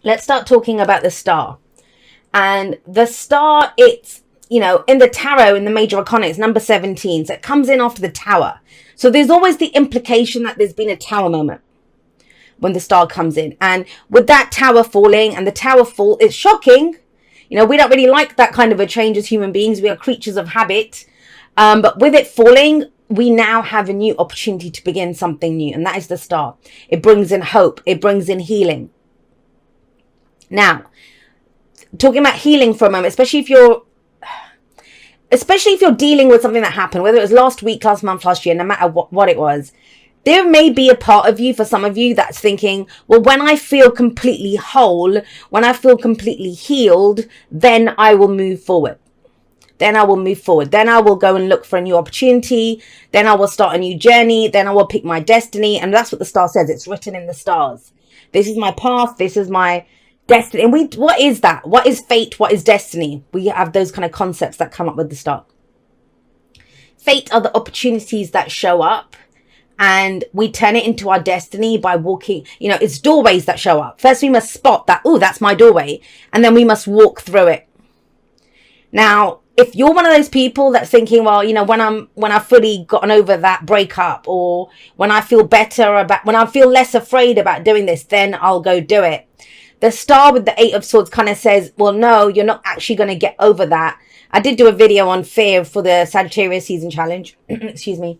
let's start talking about the star. And the star, it's, in the tarot, in the major arcana, it's number 17. So it comes in after the tower. So there's always the implication that there's been a tower moment when the star comes in. And with that tower falling and the tower fall, it's shocking. We don't really like that kind of a change as human beings. We are creatures of habit. But with it falling, we now have a new opportunity to begin something new. And that is the star. It brings in hope. It brings in healing. Now, talking about healing for a moment, especially if you're dealing with something that happened, whether it was last week, last month, last year, no matter what it was, there may be a part of you, for some of you, that's thinking, well, when I feel completely whole, when I feel completely healed, then I will move forward. Then I will move forward. Then I will go and look for a new opportunity. Then I will start a new journey. Then I will pick my destiny. And that's what the star says. It's written in the stars. This is my path. This is my destiny. And what is that? What is fate? What is destiny? We have those kind of concepts that come up with the star. Fate are the opportunities that show up, and we turn it into our destiny by walking. It's doorways that show up. First, we must spot that, oh, that's my doorway. And then we must walk through it. Now, if you're one of those people that's thinking, well, when I've fully gotten over that breakup, or when I feel better when I feel less afraid about doing this, then I'll go do it. The star with the 8 of Swords kind of says, well, no, you're not actually going to get over that. I did do a video on fear for the Sagittarius season challenge. Excuse me.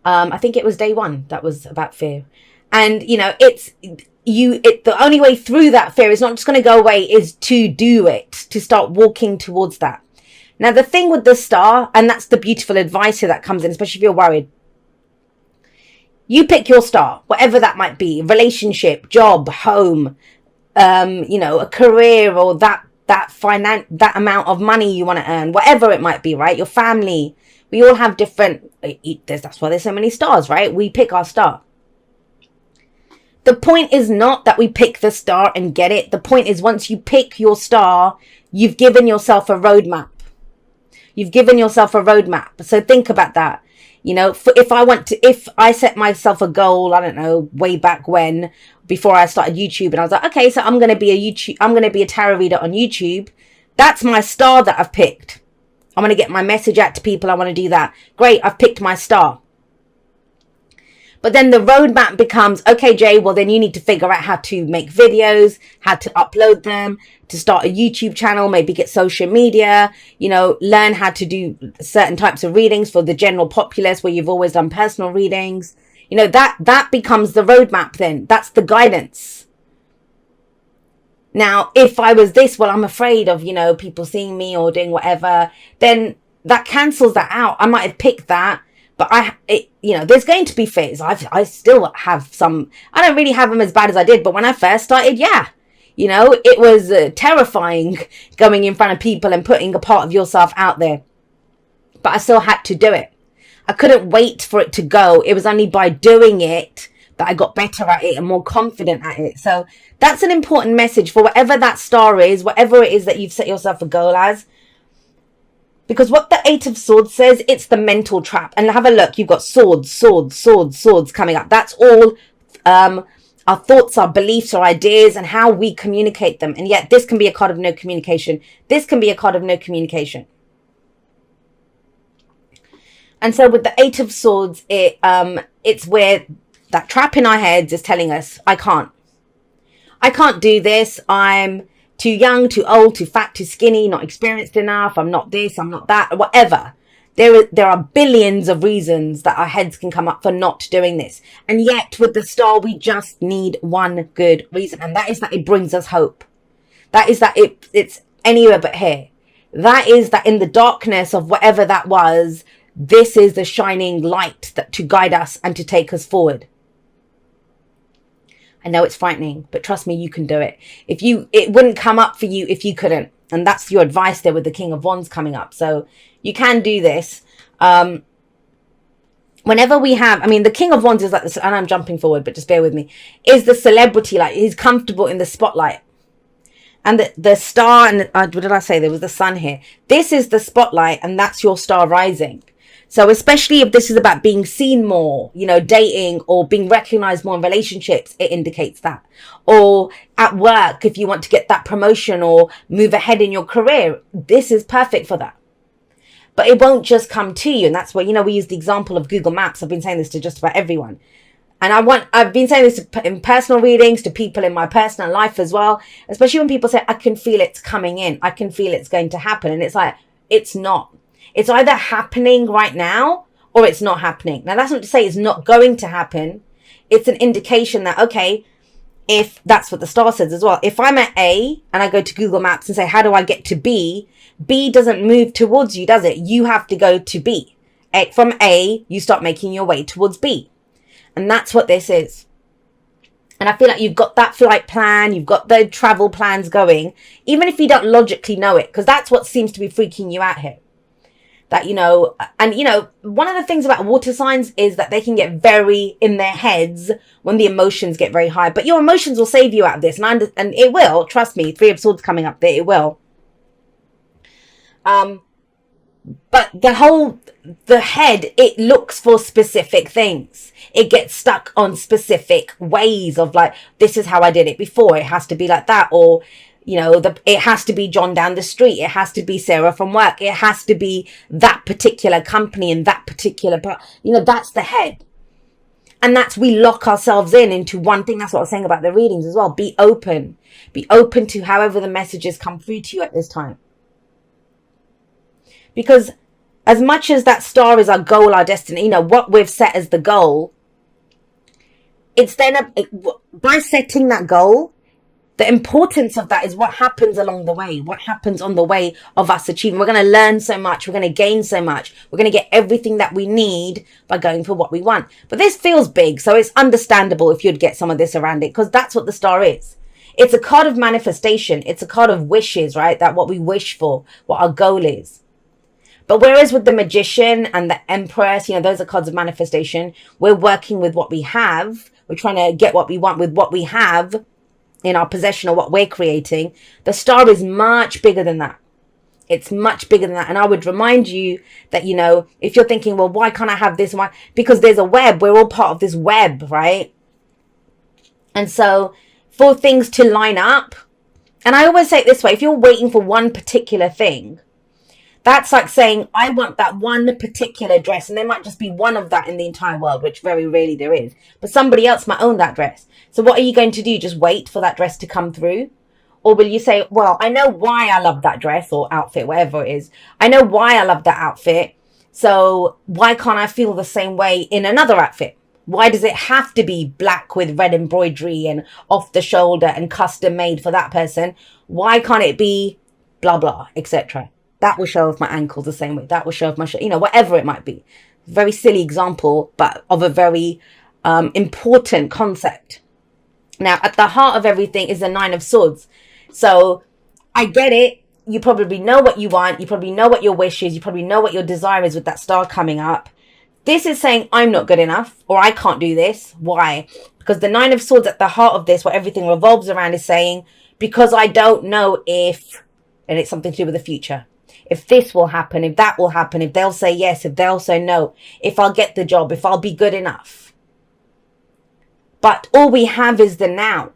I think it was day 1 that was about fear. And, the only way through that fear is not just going to go away, is to do it, to start walking towards that. Now, the thing with the star, and that's the beautiful advice here that comes in, especially if you're worried. You pick your star, whatever that might be, relationship, job, home, a career, or that amount of money you want to earn, whatever it might be, right? Your family. We all have different, that's why there's so many stars, right? We pick our star. The point is not that we pick the star and get it. The point is, once you pick your star, you've given yourself a roadmap. You've given yourself a roadmap. So think about that. If I set myself a goal, I don't know, way back when, before I started YouTube, and I was like, okay, so I'm going to be a tarot reader on YouTube. That's my star that I've picked. I'm going to get my message out to people. I want to do that. Great. I've picked my star. But then the roadmap becomes, okay, Jay, well, then you need to figure out how to make videos, how to upload them, to start a YouTube channel, maybe get social media, learn how to do certain types of readings for the general populace where you've always done personal readings. That becomes the roadmap then. That's the guidance. Now, if I was this, well, I'm afraid of, people seeing me or doing whatever, then that cancels that out. I might have picked that. But there's going to be fears. I still have some. I don't really have them as bad as I did. But when I first started, yeah, it was terrifying going in front of people and putting a part of yourself out there. But I still had to do it. I couldn't wait for it to go. It was only by doing it that I got better at it and more confident at it. So that's an important message for whatever that star is, whatever it is that you've set yourself a goal as. Because what the 8 of Swords says, it's the mental trap. And have a look. You've got swords coming up. That's all our thoughts, our beliefs, our ideas, and how we communicate them. And yet this can be a card of no communication. This can be a card of no communication. And so with the 8 of Swords, it's where that trap in our heads is telling us, I can't do this. I'm too young, too old, too fat, too skinny, not experienced enough. I'm not this, I'm not that, whatever. There are billions of reasons that our heads can come up for not doing this. And yet with the star, we just need one good reason. And that is that it brings us hope. That is that it's anywhere but here. That is that in the darkness of whatever that was, this is the shining light that to guide us and to take us forward. I know it's frightening, but trust me, you can do it. It wouldn't come up for you if you couldn't. And that's your advice there with the King of Wands coming up. So you can do this. Whenever we have, the King of Wands is like this, and I'm jumping forward, but just bear with me, is the celebrity, like he's comfortable in the spotlight. And the star, and what did I say? There was the sun here. This is the spotlight, and that's your star rising. So especially if this is about being seen more, dating or being recognized more in relationships, it indicates that. Or at work, if you want to get that promotion or move ahead in your career, this is perfect for that. But it won't just come to you. And that's where, we use the example of Google Maps. I've been saying this to just about everyone. And I've been saying this in personal readings to people in my personal life as well, especially when people say, I can feel it's coming in. I can feel it's going to happen. And it's like, it's not. It's either happening right now or it's not happening. Now, that's not to say it's not going to happen. It's an indication that, okay, if that's what the star says as well. If I'm at A and I go to Google Maps and say, how do I get to B? B doesn't move towards you, does it? You have to go to B. From A, you start making your way towards B. And that's what this is. And I feel like you've got that flight plan, you've got the travel plans going, even if you don't logically know it, because that's what seems to be freaking you out here. That, one of the things about water signs is that they can get very in their heads when the emotions get very high. But your emotions will save you out of this. And it will, trust me, 3 of Swords coming up there, it will. But the head, it looks for specific things. It gets stuck on specific ways of like, this is how I did it before. It has to be like that. Or, it has to be John down the street. It has to be Sarah from work. It has to be that particular company and that particular, that's the head. And we lock ourselves into one thing. That's what I was saying about the readings as well. Be open. Be open to however the messages come through to you at this time. Because as much as that star is our goal, our destiny, what we've set as the goal, it's then by setting that goal, the importance of that is what happens along the way, what happens on the way of us achieving. We're going to learn so much. We're going to gain so much. We're going to get everything that we need by going for what we want. But this feels big. So it's understandable if you'd get some of this around it, because that's what the star is. It's a card of manifestation. It's a card of wishes, right? That what we wish for, what our goal is. But whereas with the Magician and the Empress, those are cards of manifestation. We're working with what we have. We're trying to get what we want with what we have in our possession or what we're creating. The star is much bigger than that. It's much bigger than that. And I would remind you that, if you're thinking, well, why can't I have this? Why? Because there's a web. We're all part of this web, right? And so for things to line up, and I always say it this way, if you're waiting for one particular thing, that's like saying, I want that one particular dress. And there might just be one of that in the entire world, which very rarely there is. But somebody else might own that dress. So what are you going to do? Just wait for that dress to come through? Or will you say, well, I know why I love that dress or outfit, whatever it is. I know why I love that outfit. So why can't I feel the same way in another outfit? Why does it have to be black with red embroidery and off the shoulder and custom made for that person? Why can't it be blah, blah, etc.? That will show off my ankles the same way. That will show off my, whatever it might be. Very silly example, but of a very important concept. Now, at the heart of everything is the 9 of Swords. So I get it. You probably know what you want. You probably know what your wish is. You probably know what your desire is with that star coming up. This is saying, I'm not good enough, or I can't do this. Why? Because the 9 of Swords at the heart of this, what everything revolves around, is saying, because I don't know if, and it's something to do with the future. If this will happen, if that will happen, if they'll say yes, if they'll say no, if I'll get the job, if I'll be good enough. But all we have is the now.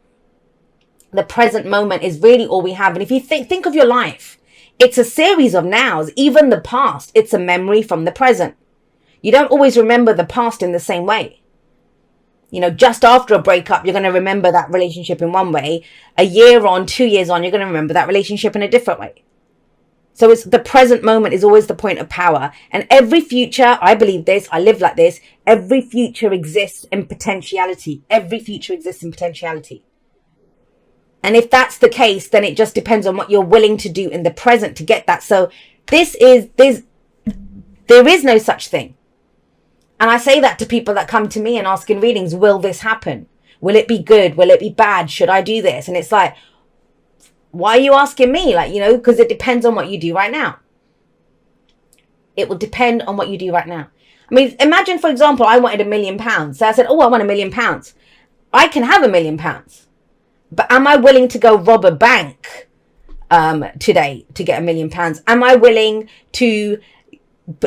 The present moment is really all we have. And if you think of your life, it's a series of nows. Even the past, it's a memory from the present. You don't always remember the past in the same way. Just after a breakup, you're going to remember that relationship in one way. A year on, 2 years on, you're going to remember that relationship in a different way. So it's the present moment is always the point of power. And every future, I believe this, I live like this, every future exists in potentiality. Every future exists in potentiality. And if that's the case, then it just depends on what you're willing to do in the present to get that. So there is no such thing. And I say that to people that come to me and ask in readings, will this happen? Will it be good? Will it be bad? Should I do this? And it's like, why are you asking me? Because it depends on what you do right now. It will depend on what you do right now. I mean, imagine, for example, I wanted £1 million. So I said, I want £1 million. I can have £1 million. But am I willing to go rob a bank today to get £1 million? Am I willing to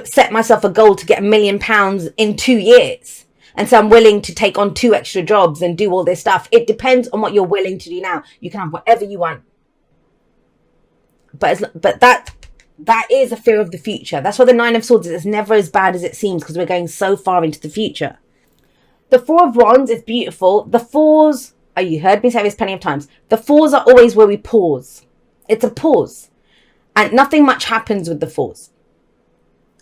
set myself a goal to get £1 million in 2 years. And so I'm willing to take on 2 extra jobs and do all this stuff. It depends on what you're willing to do now. You can have whatever you want. But that is a fear of the future. That's why the Nine of Swords is never as bad as it seems, because we're going so far into the future. The Four of Wands is beautiful. The fours, oh, you heard me say this plenty of times. The fours are always where we pause. It's a pause. And nothing much happens with the fours.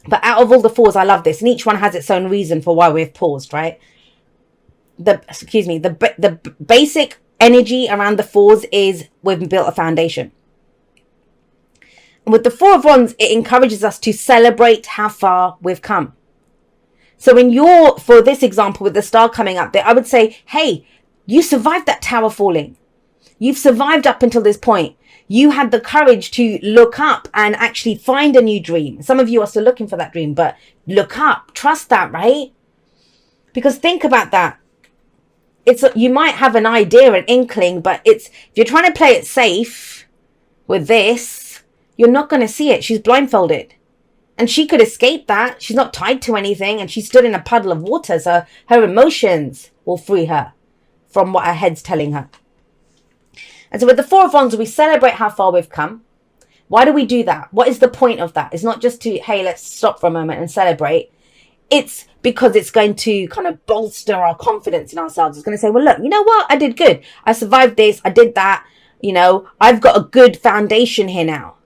But out of all the fours, I love this. And each one has its own reason for why we've paused, right? The basic energy around the fours is we've built a foundation. And with the Four of Wands, it encourages us to celebrate how far we've come. So for this example, with the star coming up there, I would say, hey, you survived that tower falling. You've survived up until this point. You had the courage to look up and actually find a new dream. Some of you are still looking for that dream, but look up, trust that, right? Because think about that. You might have an idea, an inkling, but if you're trying to play it safe with this, you're not going to see it. She's blindfolded. And she could escape that. She's not tied to anything. And she stood in a puddle of water. So her emotions will free her from what her head's telling her. And so with the Four of Wands, we celebrate how far we've come. Why do we do that? What is the point of that? It's not just to, hey, let's stop for a moment and celebrate. It's because it's going to kind of bolster our confidence in ourselves. It's going to say, well, look, you know what? I did good. I survived this. I did that. I've got a good foundation here now.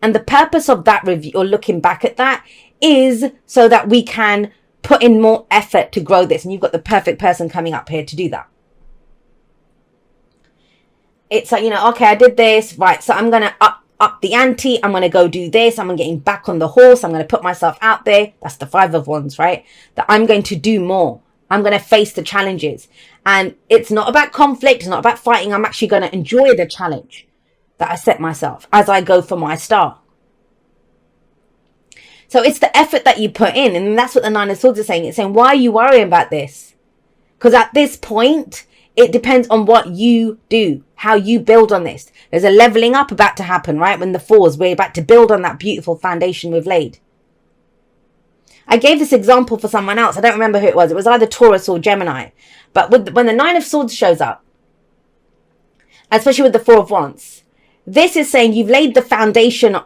And the purpose of that review, or looking back at that, is so that we can put in more effort to grow this. And you've got the perfect person coming up here to do that. It's like, okay, I did this. Right. So I'm going to up the ante. I'm going to go do this. I'm getting back on the horse. I'm going to put myself out there. That's the Five of Wands, right? That I'm going to do more. I'm going to face the challenges. And it's not about conflict. It's not about fighting. I'm actually going to enjoy the challenge that I set myself as I go for my star. So it's the effort that you put in. And that's what the Nine of Swords is saying. It's saying, why are you worrying about this? Because at this point, it depends on what you do, how you build on this. There's a leveling up about to happen, right? When the fours, we're about to build on that beautiful foundation we've laid. I gave this example for someone else. I don't remember who it was. It was either Taurus or Gemini. But when the Nine of Swords shows up, especially with the Four of Wands, this is saying you've laid the foundation, right,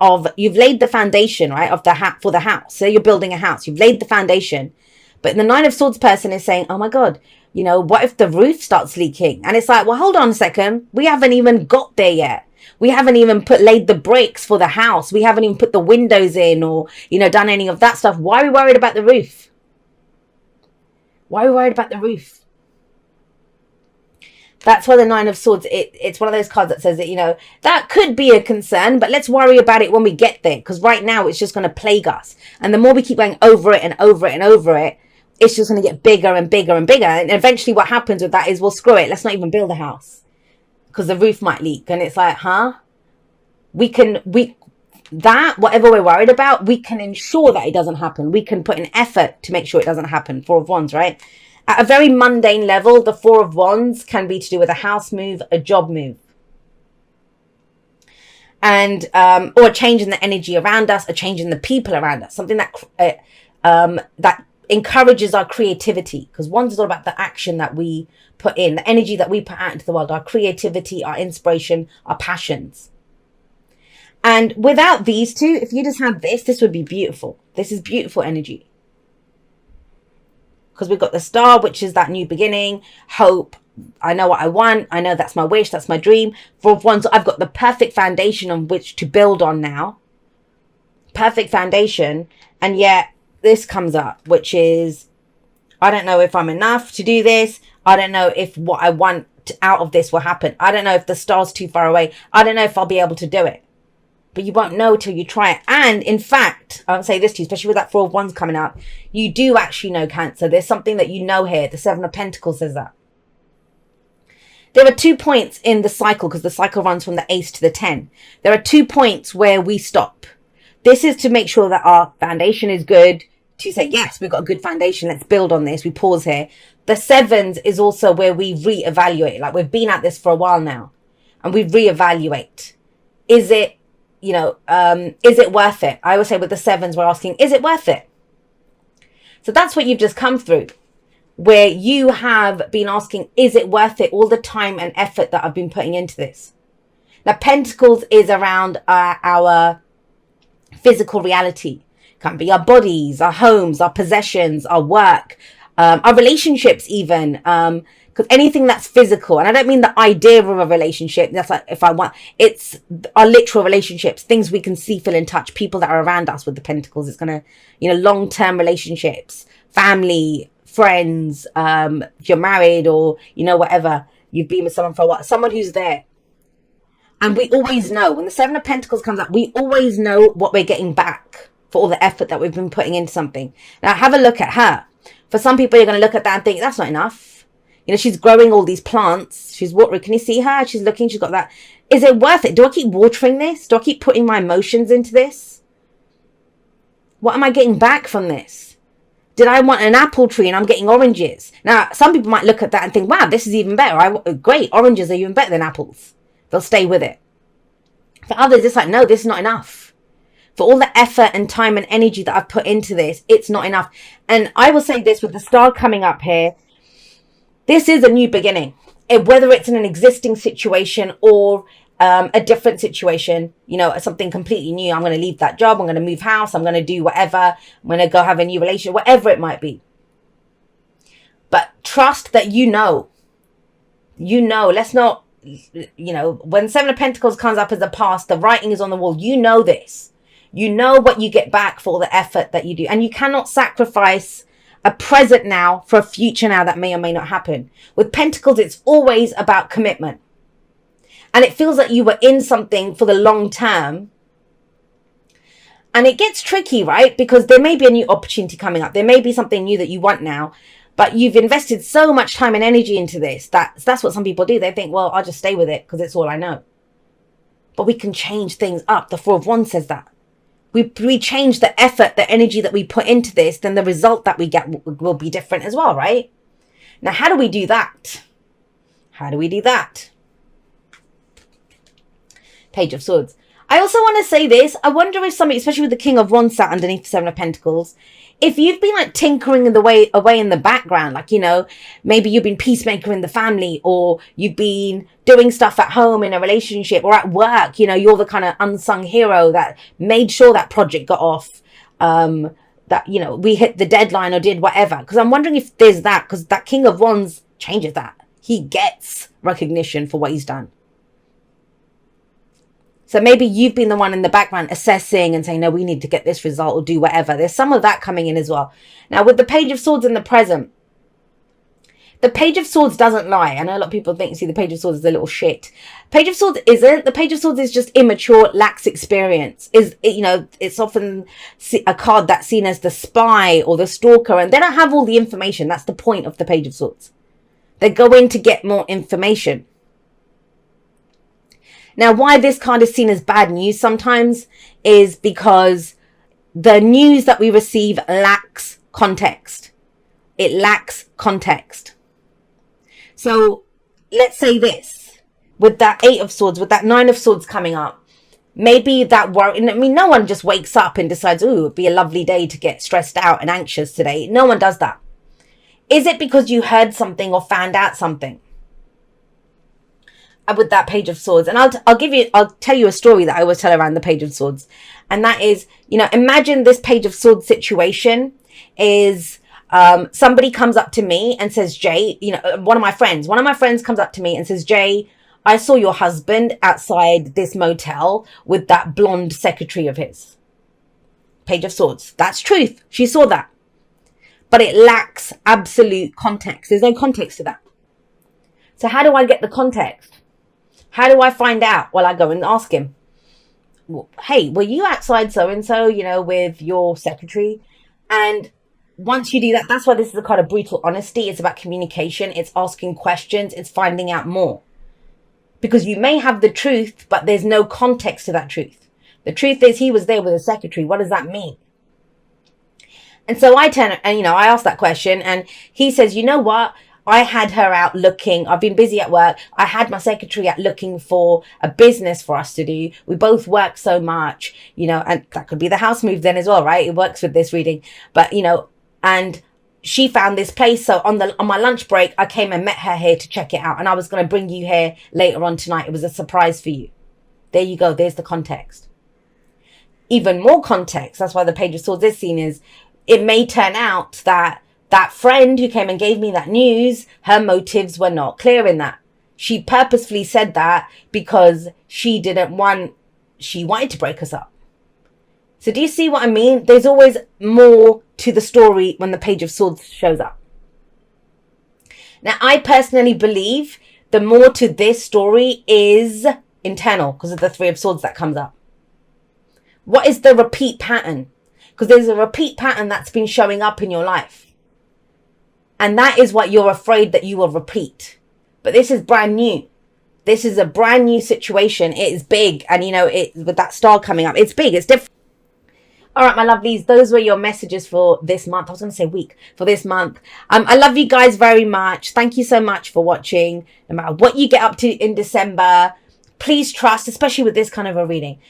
of for the house. So you're building a house. You've laid the foundation. But the Nine of Swords person is saying, oh my God, what if the roof starts leaking? And it's like, well, hold on a second. We haven't even got there yet. We haven't even laid the bricks for the house. We haven't even put the windows in or, done any of that stuff. Why are we worried about the roof? Why are we worried about the roof? That's why the Nine of Swords, it's one of those cards that says that, that could be a concern, but let's worry about it when we get there. Because right now it's just going to plague us. And the more we keep going over it and over it and over it, it's just going to get bigger and bigger and bigger. And eventually what happens with that is, well, screw it. Let's not even build a house because the roof might leak. And it's like, whatever we're worried about, we can ensure that it doesn't happen. We can put an effort to make sure it doesn't happen. Four of Wands, right? At a very mundane level, the Four of Wands can be to do with a house move, a job move. And, or a change in the energy around us, a change in the people around us, something that encourages our creativity, because Wands is all about the action that we put in, the energy that we put out into the world, our creativity, our inspiration, our passions. And without these two, if you just had this would be beautiful. This is beautiful energy. Because we've got the star, which is that new beginning, hope. I know what I want. I know that's my wish. That's my dream. Four of Wands, I've got the perfect foundation on which to build on now. Perfect foundation. And yet this comes up, which is, I don't know if I'm enough to do this. I don't know if what I want out of this will happen. I don't know if the star's too far away. I don't know if I'll be able to do it. But you won't know till you try it. And in fact, I'll say this to you, especially with that Four of Wands coming up, you do actually know, Cancer. There's something that you know here. The Seven of Pentacles says that. There are 2 points in the cycle, because the cycle runs from the Ace to the 10. There are 2 points where we stop. This is to make sure that our foundation is good, to say, yes, we've got a good foundation. Let's build on this. We pause here. The sevens is also where we reevaluate. Like, we've been at this for a while now and we reevaluate. Is it is it worth it? I always say with the sevens, we're asking, is it worth it? So that's what you've just come through, where you have been asking, is it worth it? All the time and effort that I've been putting into this. Now, Pentacles is around our physical reality. It can be our bodies, our homes, our possessions, our work, our relationships even. Because anything that's physical, and I don't mean the idea of a relationship, that's like it's our literal relationships, things we can see, feel, and touch, people that are around us with the Pentacles. It's going to, long-term relationships, family, friends, if you're married or, whatever, you've been with someone for a while, someone who's there. And we always know, when the Seven of Pentacles comes up, we always know what we're getting back for all the effort that we've been putting into something. Now, have a look at her. For some people, you're going to look at that and think, that's not enough. She's growing all these plants. She's watering. Can you see her? She's looking. She's got that. Is it worth it? Do I keep watering this? Do I keep putting my emotions into this? What am I getting back from this? Did I want an apple tree and I'm getting oranges? Now, some people might look at that and think, wow, this is even better. Great. Oranges are even better than apples. They'll stay with it. For others, it's like, no, this is not enough. For all the effort and time and energy that I've put into this, it's not enough. And I will say this, with the star coming up here, this is a new beginning. Whether it's in an existing situation or a different situation, something completely new. I'm going to leave that job. I'm going to move house. I'm going to do whatever. I'm going to go have a new relationship, whatever it might be. But trust that let's not, when Seven of Pentacles comes up as the past, the writing is on the wall. You know this. You know what you get back for all the effort that you do. And you cannot sacrifice a present now for a future now that may or may not happen. With Pentacles, it's always about commitment. And it feels like you were in something for the long term. And it gets tricky, right? Because there may be a new opportunity coming up. There may be something new that you want now. But you've invested so much time and energy into this. That's what some people do. They think, well, I'll just stay with it because it's all I know. But we can change things up. The Four of Wands says that. We change the effort, the energy that we put into this, then the result that we get will be different as well, right? Now, how do we do that? Page of Swords. I also want to say this. I wonder if somebody, especially with the King of Wands sat underneath the Seven of Pentacles, if you've been like tinkering away in the background, like, maybe you've been peacemaker in the family, or you've been doing stuff at home in a relationship or at work, you're the kind of unsung hero that made sure that project got off, that, we hit the deadline or did whatever. Because I'm wondering if there's that, because that King of Wands changes that. He gets recognition for what he's done. So maybe you've been the one in the background assessing and saying, no, we need to get this result or do whatever. There's some of that coming in as well. Now, with the Page of Swords in the present, the Page of Swords doesn't lie. I know a lot of people think, the Page of Swords is a little shit. Page of Swords isn't. The Page of Swords is just immature, lacks experience. It's often a card that's seen as the spy or the stalker, and they don't have all the information. That's the point of the Page of Swords. They go in to get more information. Now, why this card is seen as bad news sometimes is because the news that we receive lacks context. It lacks context. So let's say this, with that Eight of Swords, with that Nine of Swords coming up, maybe that worry. No one just wakes up and decides, ooh, it'd be a lovely day to get stressed out and anxious today. No one does that. Is it because you heard something or found out something? With that Page of Swords, and I'll tell you a story that I always tell around the Page of Swords, and that is, imagine this Page of Swords situation is somebody comes up to me and says, Jay, one of my friends comes up to me and says, Jay, I saw your husband outside this motel with that blonde secretary of his. Page of Swords. That's truth. She saw that, but it lacks absolute context. There's no context to that. So how do I get the context? How do I find out? Well, I go and ask him, hey, were you outside so-and-so, with your secretary? And once you do that, that's why this is a kind of brutal honesty. It's about communication. It's asking questions. It's finding out more. Because you may have the truth, but there's no context to that truth. The truth is he was there with a secretary. What does that mean? And so I turn and, I ask that question, and he says, you know what? I had her out looking. I've been busy at work. I had my secretary out looking for a business for us to do. We both work so much, and that could be the house move then as well, right? It works with this reading. But, and she found this place. So on my lunch break, I came and met her here to check it out. And I was going to bring you here later on tonight. It was a surprise for you. There you go. There's the context. Even more context. That's why the Page of Swords is seen as, it may turn out that friend who came and gave me that news, her motives were not clear in that. She purposefully said that because she wanted to break us up. So do you see what I mean? There's always more to the story when the Page of Swords shows up. Now, I personally believe the more to this story is internal because of the Three of Swords that comes up. What is the repeat pattern? Because there's a repeat pattern that's been showing up in your life. And that is what you're afraid that you will repeat. But this is brand new. This is a brand new situation. It is big. And, with that star coming up, it's big. It's different. All right, my lovelies, those were your messages for this month. I was going to say week, for this month. I love you guys very much. Thank you so much for watching. No matter what you get up to in December, please trust, especially with this kind of a reading.